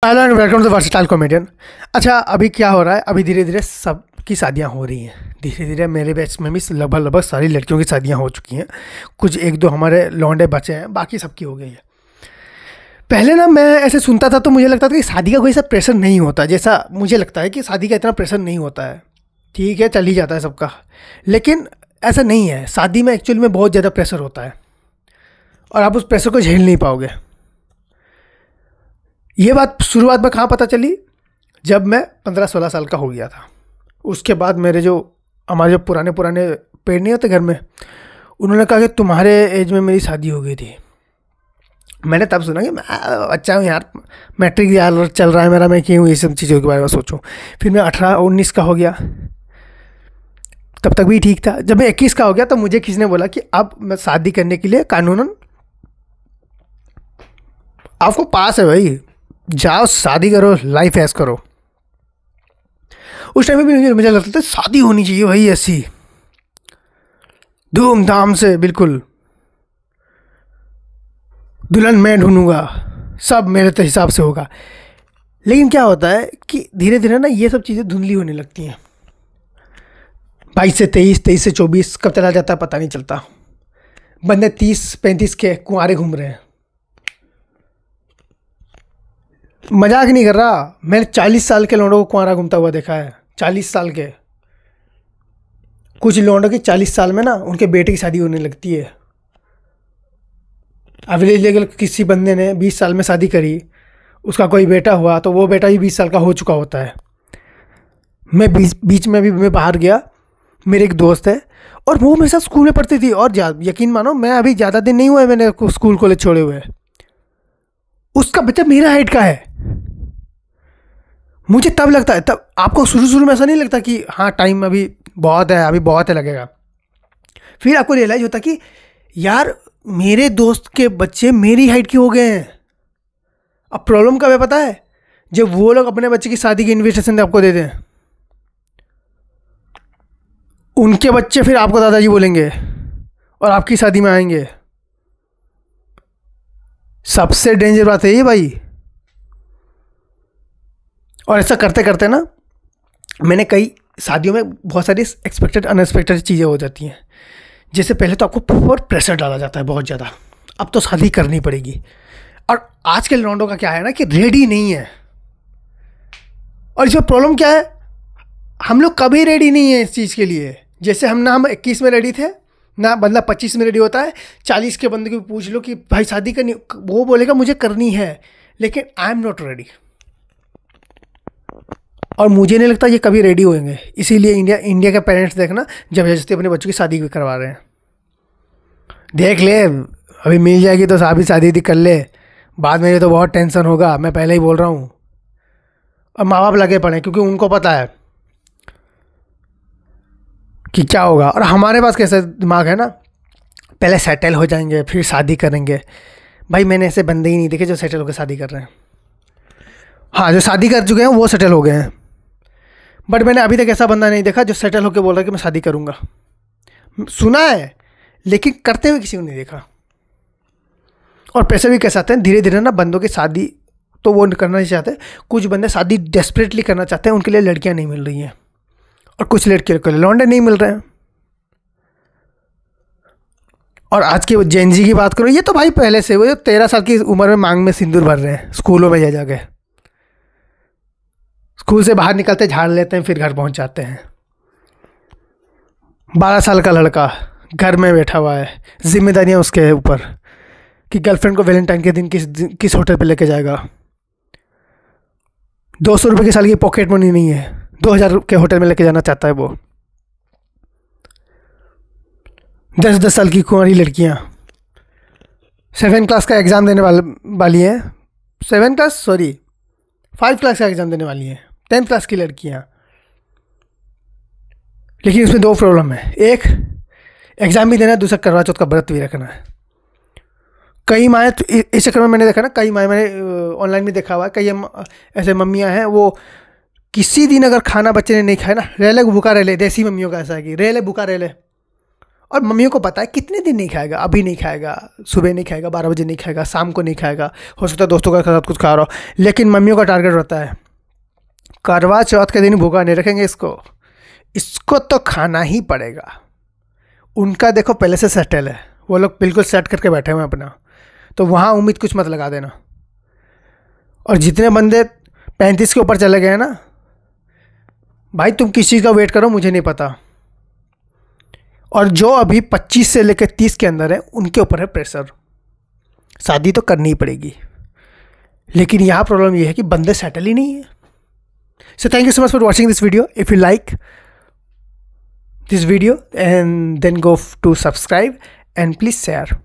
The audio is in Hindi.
Hello and welcome to versatile comedian. अच्छा, अभी क्या हो रहा है, अभी धीरे धीरे सबकी शादियां हो रही हैं। धीरे धीरे मेरे बैच में भी लगभग सारी लड़कियों की शादियां हो चुकी हैं। कुछ एक दो हमारे लौंडे बचे हैं, बाकी सबकी हो गई है। पहले ना मैं ऐसे सुनता था तो मुझे लगता था कि शादी का कोई सा प्रेशर नहीं होता, जैसा मुझे लगता है कि शादी का इतना प्रेशर नहीं होता है। ठीक है, चल ही जाता है सबका, लेकिन ऐसा नहीं है। शादी में एक्चुअली में बहुत ज़्यादा प्रेशर होता है और आप उस प्रेशर को झेल नहीं पाओगे। ये बात शुरुआत में कहाँ पता चली, जब मैं 15-16 साल का हो गया था। उसके बाद हमारे जो पुराने पेड़ नहीं होते घर में, उन्होंने कहा कि तुम्हारे एज में मेरी शादी हो गई थी। मैंने तब सुना कि मैं अच्छा हूँ यार, मैट्रिक यार चल रहा है मेरा, मैं क्यों ये सब चीज़ों के बारे में सोचूं। फिर मैं 18-19 का हो गया, तब तक भी ठीक था। जब मैं 21 का हो गया तो मुझे किसी ने बोला कि अब मैं शादी करने के लिए कानूनन आपको पास है भाई, जाओ शादी करो, लाइफ ऐश करो। उस टाइम में भी मुझे लगता था शादी होनी चाहिए भाई, ऐसी धूमधाम से, बिल्कुल दुल्हन मैं ढूंढूंगा, सब मेरे तो हिसाब से होगा। लेकिन क्या होता है कि धीरे धीरे ना ये सब चीज़ें धुंधली होने लगती हैं। 22 से 23, 23 से 24 कब चला जाता है पता नहीं चलता। बंदे 30-35 के कुंवारे घूम रहे हैं। मजाक नहीं कर रहा, मैंने 40 साल के लौंडों को कुंवारा घूमता हुआ देखा है। 40 साल के, कुछ लौंडों की 40 साल में ना उनके बेटे की शादी होने लगती है। अगर किसी बंदे ने 20 साल में शादी करी, उसका कोई बेटा हुआ तो वो बेटा भी 20 साल का हो चुका होता है। मैं बीच में भी मैं बाहर गया, मेरे एक दोस्त है और वो मेरे साथ स्कूल में पढ़ती थी। और यकीन मानो, मैं अभी ज़्यादा दिन नहीं हुआ है मैंने स्कूल कॉलेज छोड़े हुए, उसका बच्चा मेरा हाइट का है। मुझे तब लगता है, तब आपको शुरू में ऐसा नहीं लगता कि हाँ टाइम अभी बहुत है, अभी बहुत है लगेगा। फिर आपको रियलाइज होता कि यार मेरे दोस्त के बच्चे मेरी हाइट के हो गए हैं। अब प्रॉब्लम कब है पता है, जब वो लोग अपने बच्चे की शादी की इन्विटेशन आपको दे दें, उनके बच्चे फिर आपको दादाजी बोलेंगे और आपकी शादी में आएंगे। सबसे डेंजर बात है ये भाई। और ऐसा करते करते ना मैंने कई शादियों में बहुत सारी एक्सपेक्टेड अनएक्सपेक्टेड चीज़ें हो जाती हैं। जैसे पहले तो आपको प्रॉपर प्रेशर डाला जाता है बहुत ज़्यादा, अब तो शादी करनी पड़ेगी। और आज के लौंडों का क्या है ना कि रेडी नहीं है। और इसमें प्रॉब्लम क्या है, हम लोग कभी रेडी नहीं है इस चीज़ के लिए। जैसे हम 21 में रेडी थे ना, बंदा 25 में रेडी होता है। 40 के बंदे को पूछ लो कि भाई शादी करनी, वो बोलेगा मुझे करनी है, लेकिन आई एम नॉट रेडी। और मुझे नहीं लगता ये कभी रेडी होंगे। इसीलिए इंडिया के पेरेंट्स देखना जबरदस्ती अपने बच्चों की शादी भी करवा रहे हैं। देख ले, अभी मिल जाएगी तो अभी शादी कर ले, बाद में ये तो बहुत टेंशन होगा, मैं पहले ही बोल रहा हूँ। और माँ बाप लगे पड़े क्योंकि उनको पता है कि क्या होगा। और हमारे पास कैसा दिमाग है ना, पहले सेटल हो जाएंगे फिर शादी करेंगे। भाई मैंने ऐसे बंदे ही नहीं देखे जो सेटल होकर शादी कर रहे हैं। हाँ, जो शादी कर चुके हैं वो सेटल हो गए हैं, बट मैंने अभी तक ऐसा बंदा नहीं देखा जो सेटल होकर बोल रहा है कि मैं शादी करूँगा। सुना है लेकिन करते हुए किसी को नहीं देखा। और पैसे भी कैसे आते हैं धीरे धीरे ना, बंदों की शादी तो वो करना नहीं चाहते। कुछ बंदे शादी डेस्परेटली करना चाहते हैं, उनके लिए लड़कियाँ नहीं मिल रही हैं, और कुछ लड़कियों के लिए लौंडे नहीं मिल रहे हैं। और आज के जेन जी की बात करो, ये तो भाई पहले से वो 13 साल की उम्र में मांग में सिंदूर भर रहे हैं स्कूलों में जाके। स्कूल से बाहर निकलते झाड़ लेते हैं, फिर घर पहुंच जाते हैं। 12 साल का लड़का घर में बैठा हुआ है, जिम्मेदारियां उसके ऊपर कि गर्लफ्रेंड को वैलेंटाइन के दिन किस होटल पे लेके जाएगा। 200 रुपये की साल की पॉकेट मनी नहीं है, 2000 के होटल में लेके जाना चाहता है वो। 10-10 साल की कुंवारी लड़कियां 7 क्लास का एग्ज़ाम देने वाली हैं। 5 क्लास का एग्ज़ाम देने वाली हैं, 10th क्लास की लड़कियां। लेकिन उसमें 2 प्रॉब्लम है, एक एग्ज़ाम भी देना है, दूसरा करवा चौथ का व्रत भी रखना है। कई माएँ तो इस चक्कर में मैंने देखा ना, कई माएँ मैंने ऑनलाइन भी देखा हुआ है, कई ऐसे मम्मियाँ हैं, वो किसी दिन अगर खाना बच्चे ने नहीं खाया ना, रह ले भूखा रह ले। देसी मम्मियों का ऐसा है कि रह ले भूखा रह ले, और मम्मियों को पता है कितने दिन नहीं खाएगा, अभी नहीं खाएगा, सुबह नहीं खाएगा, 12 बजे नहीं खाएगा, शाम को नहीं खाएगा, हो सकता है दोस्तों के साथ कुछ खा रहा हो, लेकिन मम्मियों का टारगेट रहता है करवा चौथ के दिन भूखा नहीं रखेंगे इसको, इसको तो खाना ही पड़ेगा। उनका देखो पहले से सेटल है, वो लोग बिल्कुल सेट करके बैठे हुए हैं अपना, तो वहाँ उम्मीद कुछ मत लगा देना। और जितने बंदे 35 के ऊपर चले गए हैं ना भाई, तुम किस चीज़ का वेट करो मुझे नहीं पता। और जो अभी 25 से लेकर 30 के अंदर है उनके ऊपर है प्रेशर, शादी तो करनी ही पड़ेगी। लेकिन यहाँ प्रॉब्लम ये है कि बंदे सेटल ही नहीं है। So thank you so much for watching this video. If you like this video and then go to subscribe and please share.